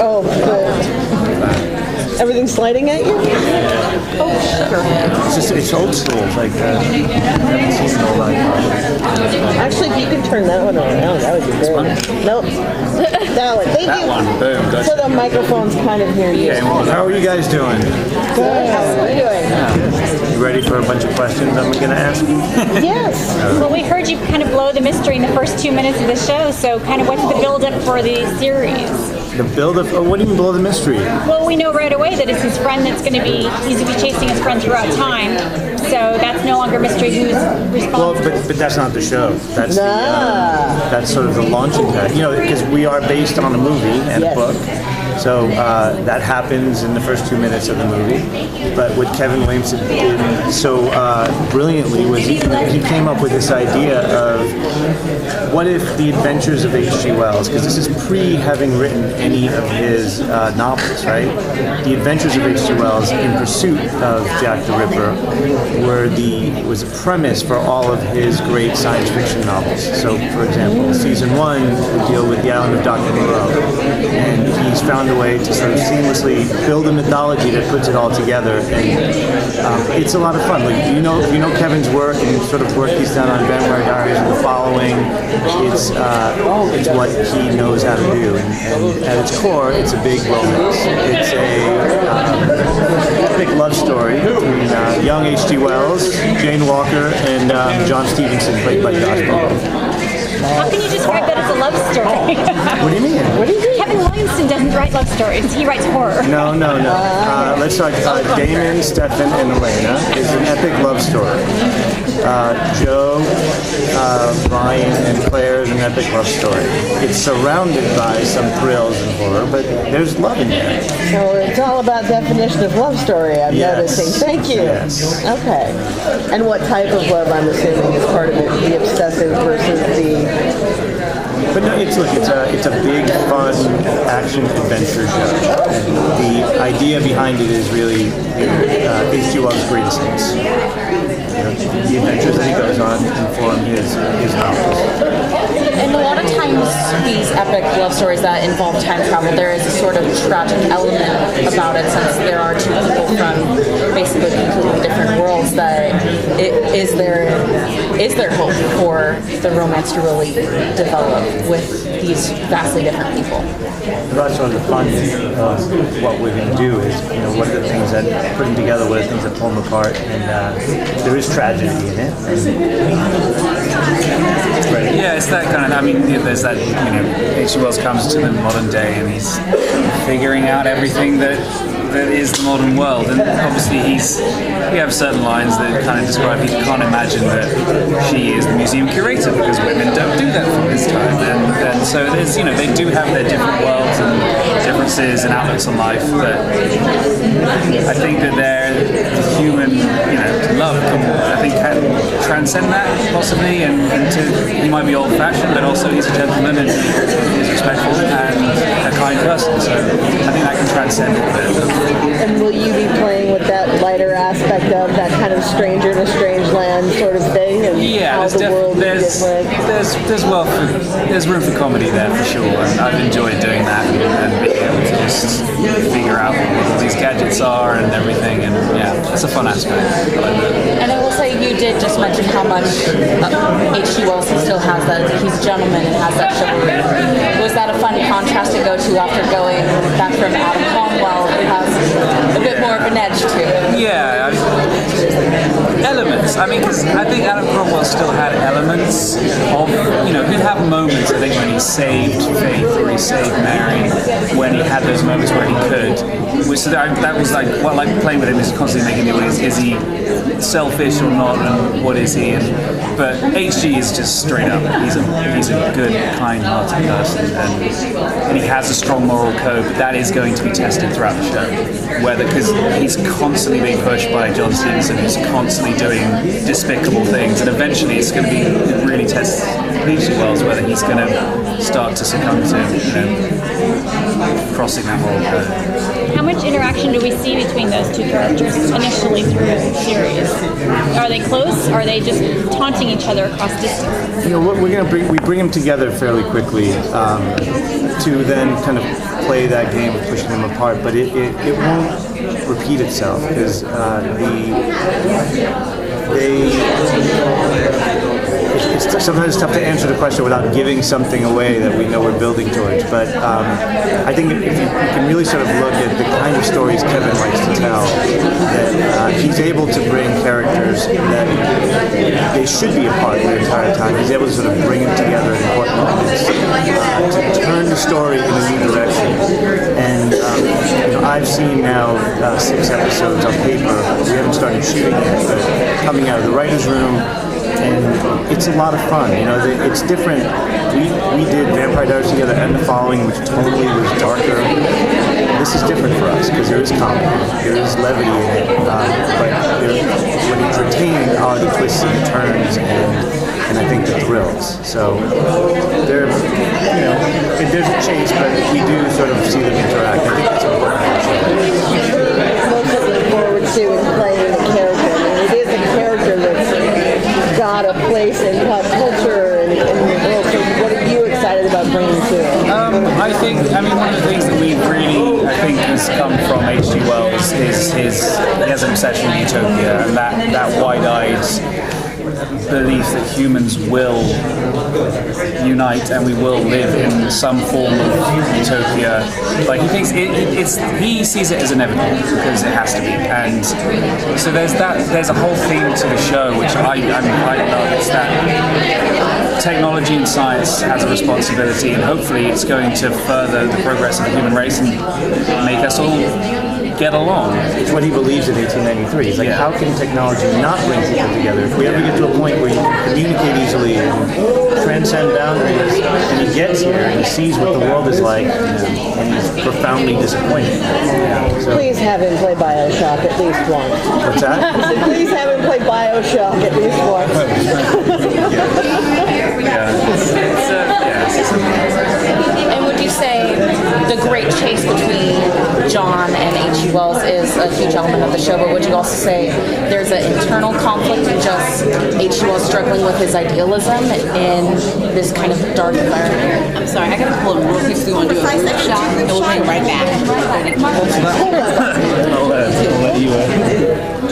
Oh, good. Everything's sliding at you? Oh, sure. It's old school. It's like, actually, if you could turn that one around, that would be great. Nope. That one. Thank you. One. Boom. Good. So the microphones kind of hear you. Okay, well, how are you guys doing? Good. How are you doing? You ready for a bunch of questions I'm going to ask you? Yes. Well, we heard you kind of blow the mystery in the first 2 minutes of the show, so kind of what's the build-up for the series? The build-up? Oh, what do you mean blow the mystery? Well, we know right away that it's his friend he's going to be chasing his friend throughout time, so that's no longer mystery who's responsible. Well, but that's not the show. That's that's sort of the launching pad. Because we are based on a movie and a book. So that happens in the first 2 minutes of the movie. But what Kevin Williamson did so brilliantly was he came up with this idea of what if the adventures of H.G. Wells, because this is pre-having written any of his novels, right? The adventures of H.G. Wells in pursuit of Jack the Ripper was a premise for all of his great science fiction novels. So, for example, season 1 would deal with the island of Dr. Moreau, and he's found a way to sort of seamlessly build a mythology that puts it all together, and it's a lot of fun. Like, you know Kevin's work and sort of work he's done on Vampire Diaries and The Following. It's what he knows how to do, and at its core, it's a big romance. It's a big love story between young H.G. Wells, Jane Walker, and John Stevenson, played by Josh Brolin. How can you describe that as a love story? What do you mean? Kevin Williamson doesn't write love stories. He writes horror. No. Let's talk Damon, Stefan, and Elena is an epic love story. Joe, Ryan, and Claire is an epic love story. It's surrounded by some thrills and horror, but there's love in there. So it's all about definition of love story, I'm noticing. Thank you. Yes. Okay. And what type of love, I'm assuming, is part of it? The obsessive versus the... But no, it's a big, fun action adventure show. And the idea behind it is really H.G. Wells' greatest hits. The adventures that he goes on inform his novels. And a lot of times these epic love stories that involve time travel, there is a sort of tragic element about it, since there are two people from basically completely different worlds. That is there hope for the romance to really develop with these vastly different people? That's sort of the fun of what we're going to do is, what are the things that put them together, what are the things that pull them apart, and there is tragedy in it. Yeah, it's that kind of, there's that, H.G. Wells comes to the modern day and he's figuring out everything that is the modern world, and obviously we have certain lines that kind of describe he can't imagine that she is the museum curator because women don't do that from his time, and so there's they do have their different worlds and differences and outlooks on life, but I think that their human love can transcend that possibly, and he might be old-fashioned, but also he's a gentleman and he's respectful and a kind person, so I think that can transcend all of it. And will you be playing with that lighter aspect of that kind of stranger in a strange land sort of thing? And how the world is different? There's room for comedy there for sure, and I've enjoyed doing that and being able to just figure out what all these gadgets are and everything, and it's a fun aspect. I like that. And I will say, you did just mention how much H.G. Wells still has that, he's a gentleman and has that chivalry. Was that a fun contrast to go to after going back from Adam Cromwell, who has a bit more of an edge to it? Yeah, elements. Because I think Adam Cromwell still had elements of, he'd have moments, I think, when he saved Faith or he saved Mary, when he had those moments where he could. So that was like playing with him is constantly making me wonder, is he selfish or not, and what is he? But H.G. is just straight up. He's a good, kind-hearted person, and he has a strong moral code, but that is going to be tested throughout the show. Because he's constantly being pushed by John Stevenson, who's constantly doing despicable things, and eventually it really tests H.G. Wells whether he's going to start to succumb to, crossing that moral code. How much interaction do we see between those two characters initially through the series? Are they close? Are they just taunting each other across distance? We bring them together fairly quickly to then kind of play that game of pushing them apart, but it won't repeat itself because sometimes it's tough to answer the question without giving something away that we know we're building towards. But I think if you can really sort of look at the kind of stories Kevin likes to tell, that he's able to bring characters that they should be apart the entire time. He's able to sort of bring them together in important moments to turn the story in a new direction. And I've seen now 6 episodes on paper. We haven't started shooting yet, but coming out of the writer's room. And it's a lot of fun, it's different. We did Vampire Diaries together and The Following, which totally was darker. This is different for us because there is comedy, there is levity in it, but what it's retaining are the twists and the turns and I think the thrills. So there's a chase, but we do sort of see them interact. I think that's important. Most looking forward to is playing the character. It is a character that's got a place in pop culture and the world. So what are you excited about bringing to it? One of the things that we really, has come from H.G. Wells is he has an obsession with utopia and that wide-eyed belief that humans will unite and we will live in some form of utopia. Like he thinks he sees it as inevitable because it has to be, and so there's a whole theme to the show which I love. It's that technology and science has a responsibility, and hopefully it's going to further the progress of the human race and make us all get along. It's what he believes in 1893. He's like, how can technology not bring people together? If we ever get to a point where you can communicate easily and transcend boundaries, and he gets here and he sees what the world is like, and he's profoundly disappointed. So, please have him play Bioshock at least once. What's that? I said, please have him play Bioshock at least once. And would you say the great chase between John and H.G. Wells is a huge element of the show, but would you also say there's an internal conflict in just H.G. Wells struggling with his idealism in this kind of dark environment? I'm sorry, I gotta pull him real quick so we want to do a group shot, and we'll bring it right back. I'll let you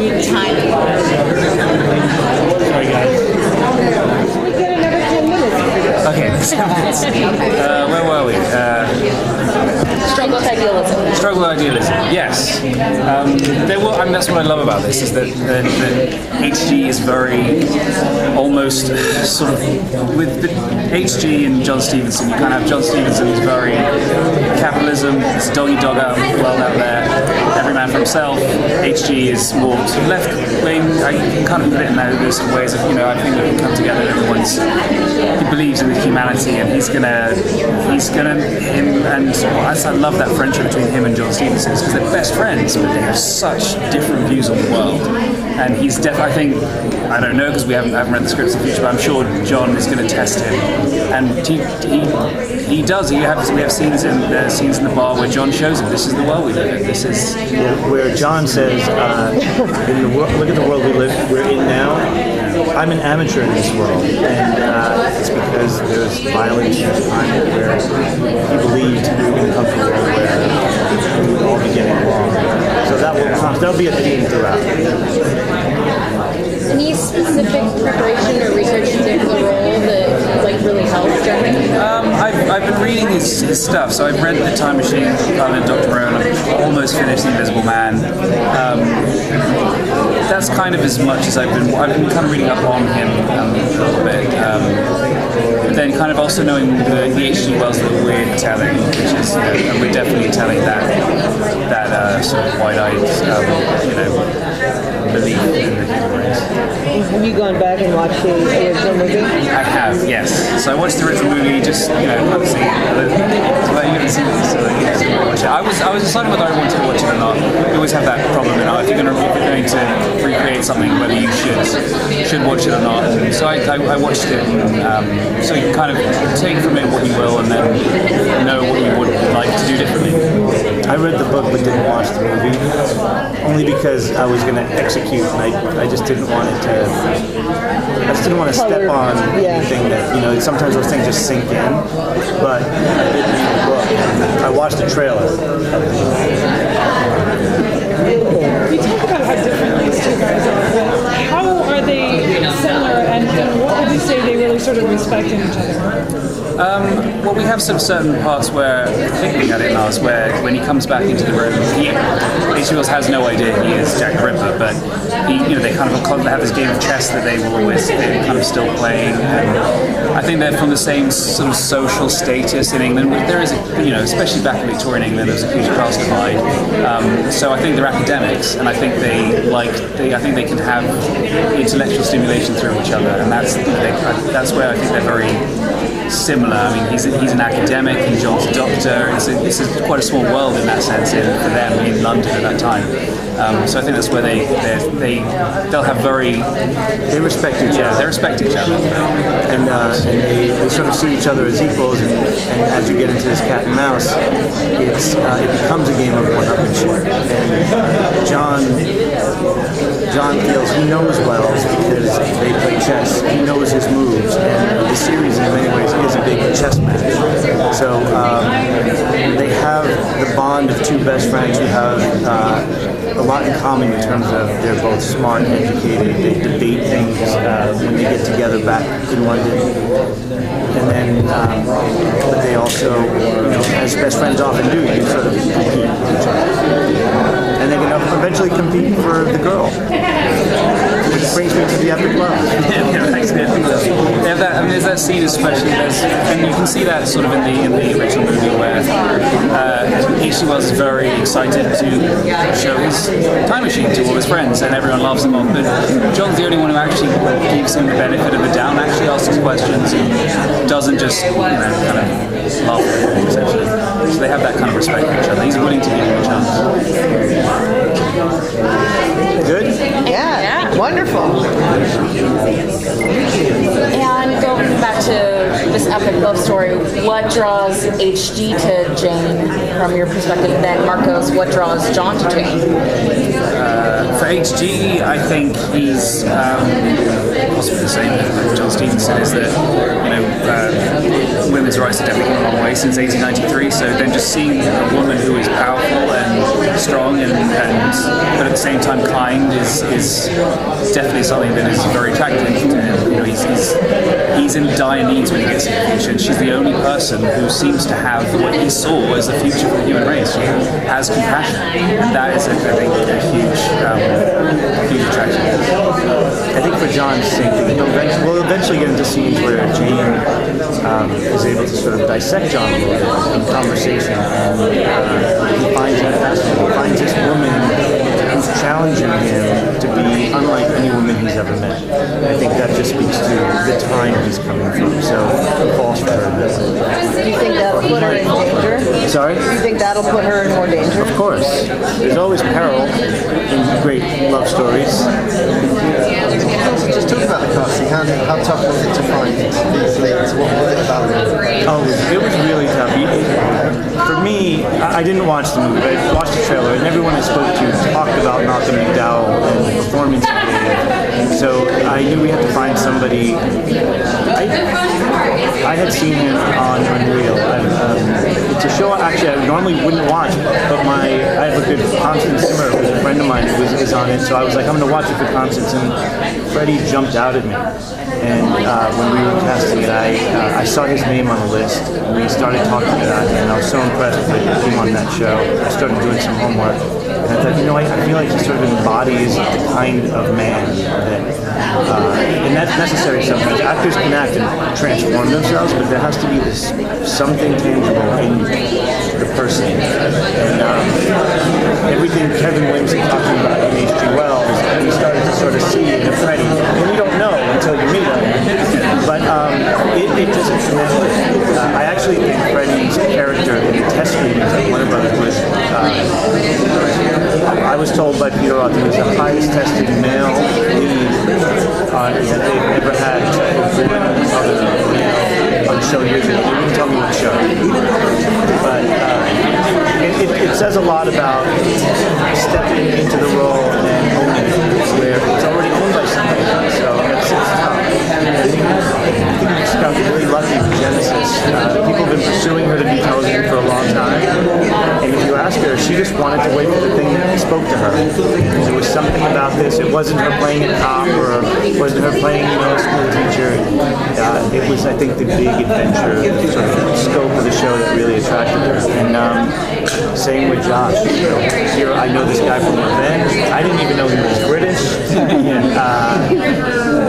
Do the timing. Sorry, guys. We get another 10 minutes. Okay. Where were we? Struggle with idealism. Struggle with idealism. Yes. That's what I love about this is that HG is very almost sort of with the HG and John Stevenson. You kind of have John Stevenson who's very capitalism. It's a dog out world out there. Every man for himself. HG is more sort of left wing. I can kind of put it in those ways of I think we can come together. He believes in the humanity, and he's gonna I love that friendship between him and John Stevenson because they're best friends, but they have such different views on the world. And he's definitely, I don't know because I haven't read the scripts in the future, but I'm sure John is going to test him, and he does. We have scenes in the bar where John shows him this is the world we live in. This is where John says, look at the world we're in now. I'm an amateur in this world, and it's because there's violence and crime where he believed we were going to come to a world where we would all be getting along. So that'll be a theme throughout. Any specific preparation or research you did for the role that really helped during? I've been reading his stuff. So I've read The Time Machine, Carmen and Dr. Rowan. I've almost finished The Invisible Man. That's kind of as much as I've been kind of reading up on him a little bit. But then kind of also knowing the H.G. Wells that we're telling, which is, and we're definitely telling that sort of wide-eyed, belief in the human race. Have you gone back and watched the original movie? I have. have, yes. So I watched the original movie, just kind of seeing it. But you haven't seen it, so you guys can watch it. I was deciding whether I wanted to watch it or not. You always have that problem, if you're going to recreate something, whether you should watch it or not. And so I watched it, and, so you can kind of take from it what you will, and then know what you would like to do differently. I read the book but didn't watch the movie, only because I was going to execute, and I just didn't want it to. I just didn't want to step on anything that sometimes those things just sink in. But I did read the book. I watched the trailer. You talk about how different these two guys are, but how are they similar, and what would you say they really sort of respect in each other? Well, we have some certain parts where, I think we had it last, where when he comes back into the room, H.G. Wells has no idea he is Jack the Ripper, but they kind of have this game of chess that they're kind of still playing, and I think they're from the same sort of social status in England. There is, especially back in Victorian England, there's a huge class divide. So I think they're academics, and I think I think they can have intellectual stimulation through each other, and that's where I think they're very similar. I mean, he's an academic, and John's a doctor. This is quite a small world in that sense for them in London at that time. So I think that's where they'll have they respect each other. They respect each other, and they sort of see each other as equals. And as you get into this cat and mouse, it becomes a game of one-upmanship. And John feels he knows Wells because they play chess. He knows his moves, and the series in many ways is a big chess match. So they have the bond of two best friends who have a lot in common in terms of they're both smart and educated. They debate things when they get together back in London. And then, but they also, as best friends often do, you sort of compete with each other. And they're going to eventually compete for the girl. Which brings me to the epic love. There's that scene especially, and you can see that sort of in the original movie where H.G. Wells is very excited to show his time machine to all his friends, and everyone loves him off. But John's the only one who actually gives him the benefit of the doubt, and actually asks questions, and doesn't just kind of laugh at him, essentially. So they have that kind of respect for each other. He's willing to give him a chance. Good? Yeah. Wonderful. And going back to this epic love story, what draws HG to Jane from your perspective? Then Marcos, what draws John to Jane? For HG, I think he's possibly the same as John Stevenson, is that women's rights have definitely come a long way since 1893. So then just seeing a woman who is powerful and strong and but at the same time kind is definitely something that is very attractive to him. He's in dire needs when he gets to the future, and she's the only person who seems to have what he saw as the future for the human race. She has compassion, and that is, I think, a huge attraction. I think for John, same thing. We'll eventually get into scenes where Jane is able to sort of dissect John a little bit in conversation, and he finds that fascinating. He finds this woman who's challenging him to be unlike any woman he's ever met. I think that just speaks to the time he's coming from. So it falls for her. Do you think that'll put her in danger? Sorry? Do you think that'll put her in more danger? Of course. There's always peril in great love stories. Just talk about the casting. How tough was it to find these leads? What was it about them? Oh, it was really tough. For me, I didn't watch the movie, but I watched the trailer, and everyone I spoke to talked about Malcolm McDowell and the performance he gave. So I knew we had to find somebody. I had seen him on Unreal. It's a show actually I normally wouldn't watch, but I have a good Constance Zimmer, who's a friend of mine, who is on it. So I was like, I'm going to watch it for Constance, and Freddie jumped out at me. And when we were casting it, I saw his name on the list, and we started talking about it, and I was so impressed with him on that show. I started doing some homework, and I thought, I feel like he sort of embodies the kind of man that, and that's necessary sometimes. Actors can act and transform themselves, but there has to be this something tangible in the person. And everything Kevin Williamson talking about in H.G. Wells, we started to sort of see in Freddie, and you don't know until you meet him. But I actually think Freddie's character in the test screenings at Warner Brothers was, I was told by Peter Roth, he was the highest tested male lead that they've ever had on the show years ago. They wouldn't tell me what show. But it says a lot about stepping into the role and owning it, where it's already owned by somebody else. So it's tough. I think she got really lucky with Genesis. People have been pursuing her to be television for a long time. And if you ask her, she just wanted to wait for the thing that spoke to her. Because there was something about this. It wasn't her playing a cop or it wasn't her playing, a school teacher. It was, I think, the big adventure, the sort of scope of the show that really attracted her. And same with Josh. Here I know this guy from Revenge. I didn't even know he was British. And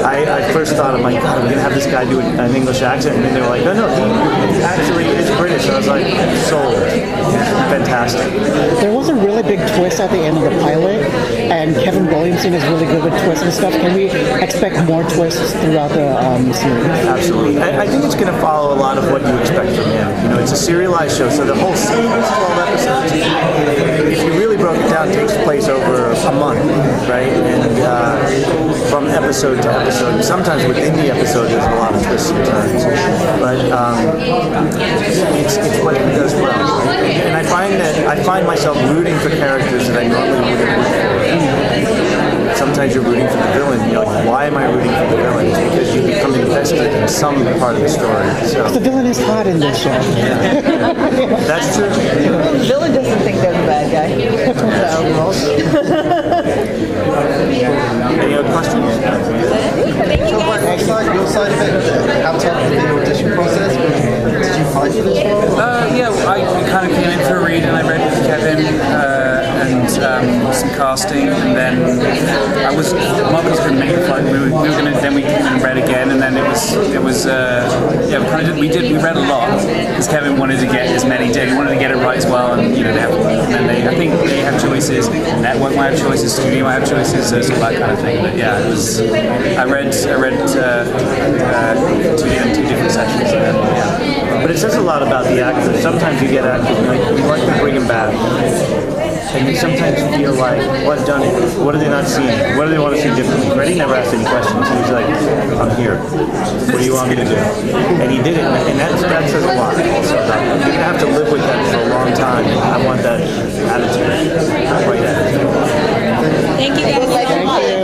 I first thought, I'm like, God, I'm going to have this guy do an English accent. And then they were like, no, he actually is British. And I was like, sold. Fantastic. There was a really big twist at the end of the pilot, and Kevin Williamson is really good with twists and stuff. Can we expect more twists throughout the series? Absolutely. I think it's going to follow a lot of what you expect from him. It's a serialized show, so the whole season is 12 episodes. If you really broke it down, it takes place over a month, right? And from episode to episode, and sometimes within the episode, there's a lot of twists and turns. But it's what he does well. And I find myself rooting for characters that I normally wouldn't root for. Sometimes you're rooting for the villain. You're like, why am I rooting for the villain? It's because you become invested in some part of the story. So the villain is hot in this show. That's true. The villain doesn't think they're the bad guy. Any other questions? So, Mark, your side of it, how tough was the audition process? Did you fight for this role? Yeah, I kind of came in for a read and I read with Kevin and some casting, and then Marcos couldn't make the flight. Then we came and read again, and then we read a lot because Kevin wanted to get as many. He wanted to get it right as well, and I think they have choices. Network might have choices, studio might have choices, so it's all that kind of thing. But yeah, it was. I read two different sessions. But it says a lot about the actors. Sometimes you get actors you like to bring them back, and you sometimes feel like, well, I've done it. What are they not seeing? What do they want to see differently? Freddie never asked any questions. He was like, I'm here. What do you want me to do? And he did it, and that says a lot. Also, you're going to have to live with that for a long time. I want that attitude, right attitude. Thank you guys so much.